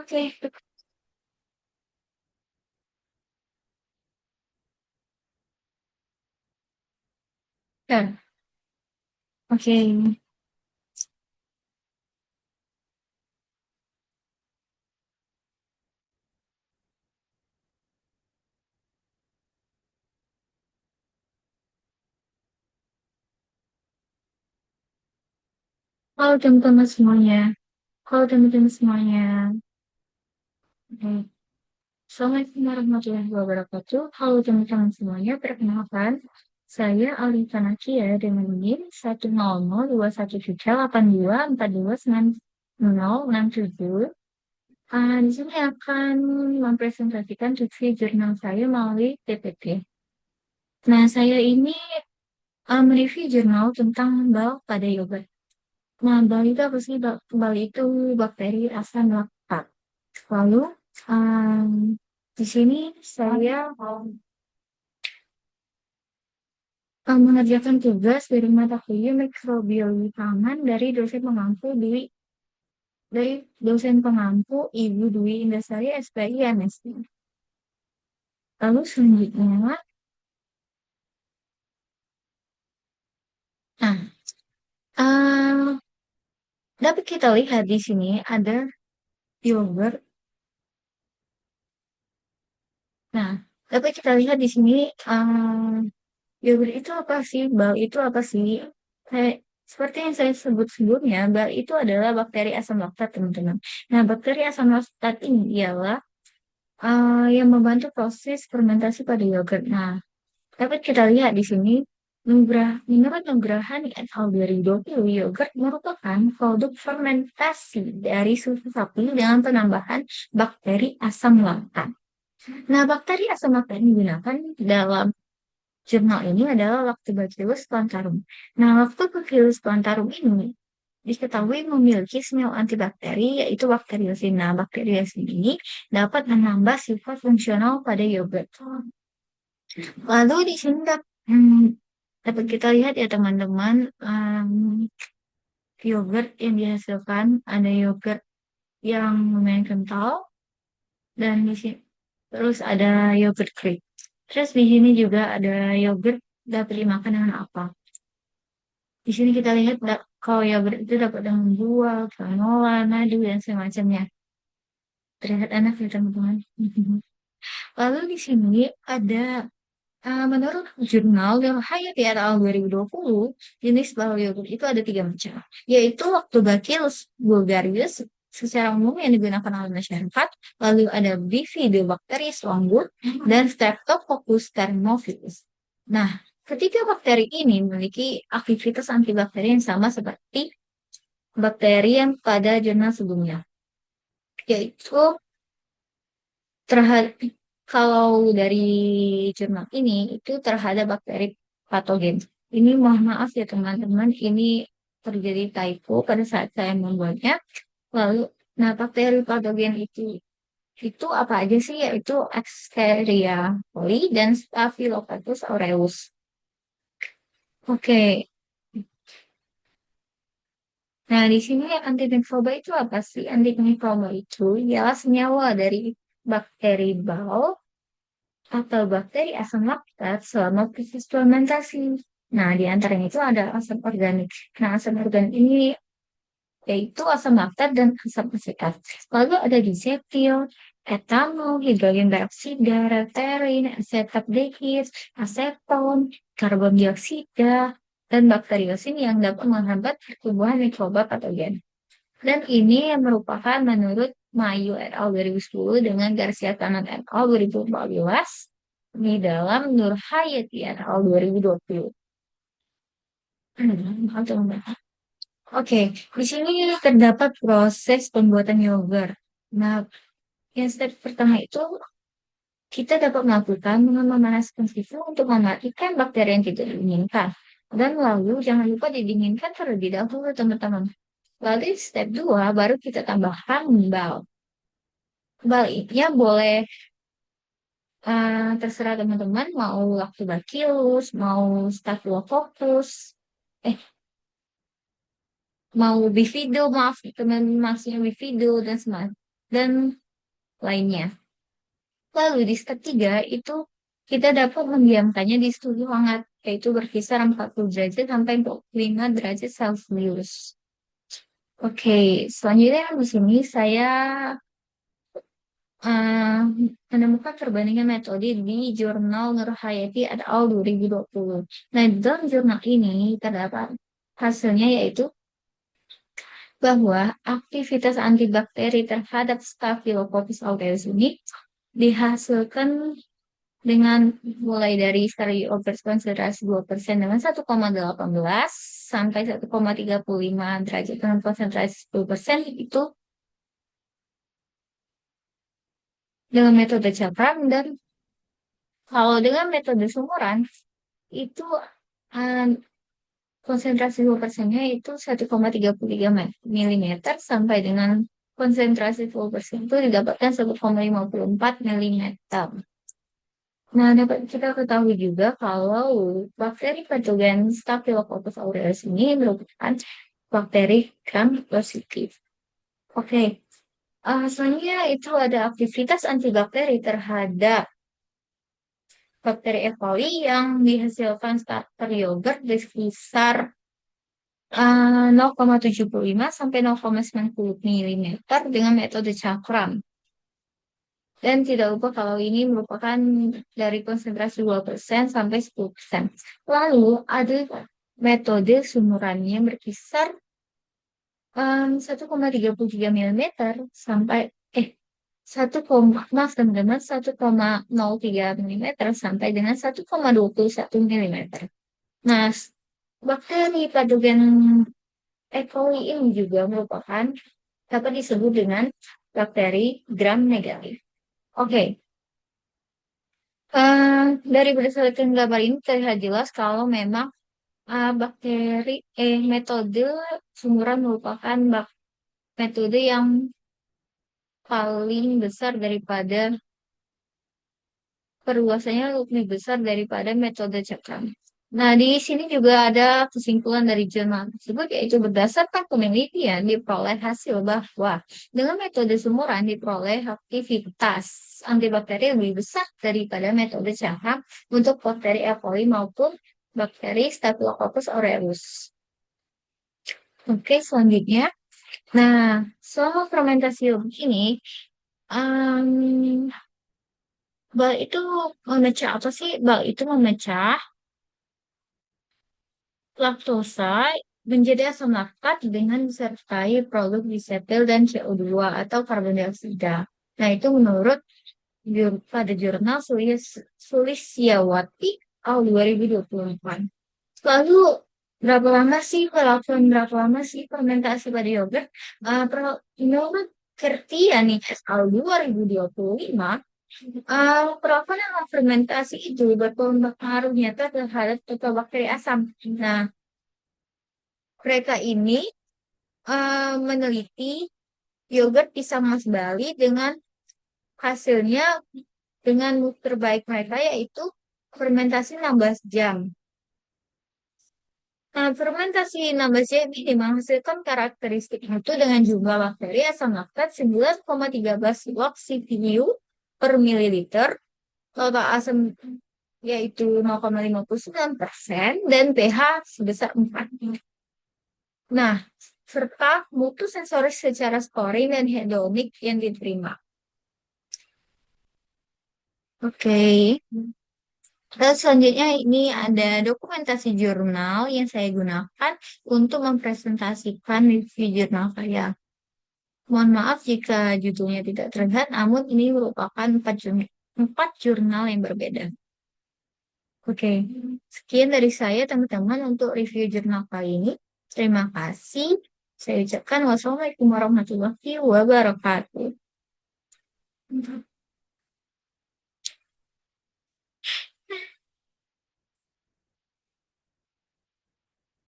Oke, ya, oke. Halo teman-teman semuanya. Halo teman-teman semuanya. Oke. Assalamualaikum warahmatullahi wabarakatuh. Halo teman-teman semuanya. Perkenalkan, saya Alifah Nakia dengan NIM 10021824294290067. Di sini akan mempresentasikan review jurnal saya melalui PPT. Nah, saya ini mereview jurnal tentang bal pada yogurt. Nah, Bali itu apa sih? Bali itu bakteri asam laktat. Lalu, em, di sini saya mengerjakan tugas dari mata kuliah mikrobiologi pangan dari dosen pengampu Ibu Dwi Indasari SPI MSc. Lalu selanjutnya, nah, em, dapat kita lihat di sini ada yogurt. Nah, dapat kita lihat di sini yogurt itu apa sih? Bal itu apa sih? Kayak, seperti yang saya sebut sebelumnya, bal itu adalah bakteri asam laktat, teman-teman. Nah, bakteri asam laktat ini ialah yang membantu proses fermentasi pada yogurt. Nah, dapat kita lihat di sini, menurut Nugrahani et al. 2020, yogurt merupakan produk fermentasi dari susu sapi dengan penambahan bakteri asam laktat. Nah, bakteri asam laktat digunakan dalam jurnal ini adalah Lactobacillus plantarum. Nah, Lactobacillus plantarum ini diketahui memiliki senyawa antibakteri yaitu bakteriosin. Nah, bakteriosin ini dapat menambah sifat fungsional pada yogurt. Lalu di sini dapat kita lihat ya teman-teman, yogurt yang dihasilkan ada yogurt yang lumayan kental dan di sini terus ada yogurt Greek. Terus di sini juga ada yogurt dapat dimakan dengan apa? Di sini kita lihat kalau yogurt itu dapat dengan buah, granola, madu, dan semacamnya. Terlihat enak ya teman-teman. Lalu di sini ada menurut jurnal yang Hayat ya tahun 2020, jenis balao yogurt itu ada tiga macam, yaitu Lactobacillus bulgarius secara umum yang digunakan oleh masyarakat, lalu ada Bifidobacterius longus, dan Streptococcus thermophilus. Nah, ketiga bakteri ini memiliki aktivitas antibakteri yang sama seperti bakteri yang pada jurnal sebelumnya, yaitu terhadap kalau dari jurnal ini itu terhadap bakteri patogen. Ini mohon maaf ya teman-teman, ini terjadi typo pada saat saya membuatnya. Lalu, nah bakteri patogen itu apa aja sih? Yaitu Escherichia coli dan Staphylococcus aureus. Oke, nah di sini antimikroba itu apa sih? Antimikroba itu ialah senyawa dari bakteri bau atau bakteri asam laktat selama proses fermentasi. Nah, di antaranya itu ada asam organik. Nah, asam organik ini yaitu asam laktat dan asam asetat. Lalu ada disetil, etanol, hidrogen dioksida, reterin, asetaldehid, aseton, karbon dioksida, dan bakteriosin yang dapat menghambat pertumbuhan mikroba patogen. Dan ini yang merupakan menurut Mayu et al. 2010 dengan Garcia Tanan et al. 2014 di dalam Nur Hayati et al. 2020. Oke, di sini terdapat proses pembuatan yogurt. Nah, yang step pertama itu kita dapat melakukan dengan memanaskan susu untuk mematikan bakteri yang tidak diinginkan. Dan lalu jangan lupa didinginkan terlebih dahulu, teman-teman. Lalu step 2 baru kita tambahkan bal. Baliknya boleh terserah teman-teman mau lactobacillus, mau staphylococcus, eh mau bifido, maaf teman maksudnya bifido dan semacam. dan lainnya. Lalu di step 3 itu kita dapat mendiamkannya di suhu hangat, yaitu berkisar 40 derajat sampai 45 derajat Celcius. Oke, selanjutnya di sini saya eh, menemukan perbandingan metode di jurnal Nur Hayati et al. 2020. Nah, di dalam jurnal ini terdapat hasilnya yaitu bahwa aktivitas antibakteri terhadap Staphylococcus aureus ini dihasilkan dengan mulai dari stereotype konsentrasi 2% dengan 1,18 sampai 1,35 derajat dengan konsentrasi 10% itu dengan metode Chapram, dan kalau dengan metode sumuran itu eh, konsentrasi 2%-nya itu 1,33 milimeter sampai dengan konsentrasi 10% itu didapatkan 1,54 milimeter. Nah, dapat kita ketahui juga kalau bakteri patogen Staphylococcus aureus ini merupakan bakteri gram positif. Oke, selanjutnya itu ada aktivitas antibakteri terhadap bakteri E. coli yang dihasilkan starter yogurt di sekitar 0,75 sampai 0,90 milimeter dengan metode cakram. Dan tidak lupa kalau ini merupakan dari konsentrasi 2% sampai 10%. Lalu ada metode sumurannya yang berkisar 1,33 milimeter sampai 1,03 milimeter sampai dengan 1,21 milimeter. Nah, bakteri patogen E. coli ini juga merupakan dapat disebut dengan bakteri gram negatif. Oke, dari berdasarkan gambar ini terlihat jelas kalau memang metode sumuran merupakan metode yang paling besar daripada perluasannya lebih besar daripada metode cekam. Nah, di sini juga ada kesimpulan dari jurnal tersebut, yaitu berdasarkan penelitian diperoleh hasil bahwa dengan metode sumuran diperoleh aktivitas antibakteri lebih besar daripada metode cekam untuk bakteri E. coli maupun bakteri Staphylococcus aureus. Oke, selanjutnya. Nah, selama fermentasi ini, um, bal itu memecah apa sih? Bal itu memecah laktosa menjadi asam laktat dengan disertai produk disetil dan CO2 atau karbon dioksida. Nah, itu menurut pada jurnal Sulistiyawati tahun 2024. Lalu, berapa lama sih fermentasi pada yogurt? Menurut Kertia nih, tahun 2025, fermentasi itu berpengaruh nyata terhadap bakteri asam. Nah, mereka ini meneliti yogurt pisang Mas Bali dengan hasilnya dengan terbaik mereka yaitu fermentasi 16 jam. Nah, fermentasi 16 jam ini menghasilkan karakteristik mutu dengan jumlah bakteri asam laktat 9,13 log CPU per mililiter, total asam yaitu 0,59% dan pH sebesar 4. Nah, serta mutu sensoris secara sporin dan hedonik yang diterima. Oke. Dan selanjutnya ini ada dokumentasi jurnal yang saya gunakan untuk mempresentasikan review jurnal saya. Mohon maaf jika judulnya tidak terlihat, namun ini merupakan 4 jurnal yang berbeda. Oke, sekian dari saya teman-teman untuk review jurnal kali ini. Terima kasih. Saya ucapkan wassalamualaikum warahmatullahi wabarakatuh.